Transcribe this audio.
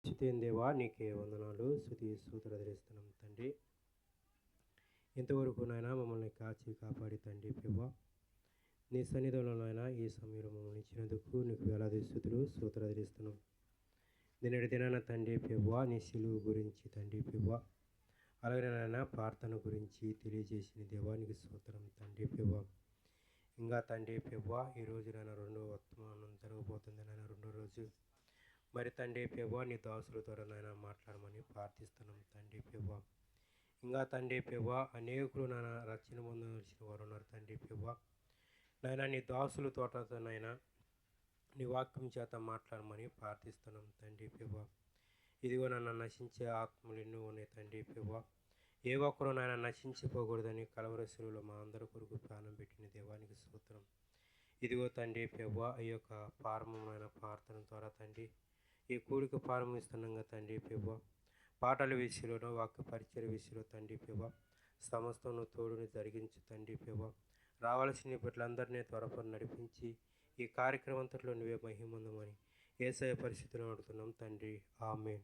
స్తుతిన్ దేవా నీకే వందనాలు స్తుతి స్తోత్రాలు తండ్రి. ఇంతవరకు నాయన మమ్మల్ని కాచి కాపాడి తండ్రి ప్రభా, నీ సన్నిధిలో నాయన ఈ సమయంలో మమ్మల్ని ఇచ్చినందుకు నీకు వేలాది స్తుతులు స్తోత్రాలు. నిన్నటి దినాన తండ్రి ప్రభా నీ సిలువు గురించి తండ్రి ప్రభా, అలాగే నాయన ప్రార్థన గురించి తెలియజేసిన దేవానికి స్తోత్రం తండ్రి ప్రభా. ఇంకా తండ్రి ప్రభా ఈరోజు నాయన రెండో వర్తమానం జరగబోతుంది నాయన రెండో రోజు. మరి తండ్రి ప్రభా నీ దాసుల ద్వారా నాయన మాట్లాడమని ప్రార్థిస్తున్నాం తండ్రి ప్రభా. ఇంకా తండ్రి ప్రభా అనేకులు నాయన రక్షణ పొందవలసిన వారు ఉన్నారు తండ్రి ప్రభా. నాయన నీ దాసుల తోటతో నాయన నీ వాక్యం చేత మాట్లాడమని ప్రార్థిస్తున్నాం తండ్రి ప్రభా. ఇదిగో నన్ను నశించే ఆత్మలు ఎన్నో ఉన్నాయి తండ్రి ప్రభా. ఏ ఒక్కరూ నాయన నశించిపోకూడదని కలవరి శిలువలో మా అందరి కొరకు ప్రాణం పెట్టిన దేవానికి స్తోత్రం. ఇదిగో తండ్రి ప్రభా ఈ యొక్క ప్రారంభమైన ప్రార్థన ద్వారా తండ్రి ఈ కూడిక ప్రారంభిస్తున్నాగా తండ్రి ప్రభా, పాటల విషయంలో వాక్య పరిచయ విషయంలో తండ్రి ప్రభా సమస్తం తోడుని జరిగించు తండ్రి ప్రభా. రావాల్సిన బిడ్డలందరినీ త్వరపడి నడిపించి ఈ కార్యక్రమం అంతట్లో నువ్వే మహిమందమని యేసయ్య పరిస్థితిలో అడుగుతున్నాం తండ్రి. ఆమేన్.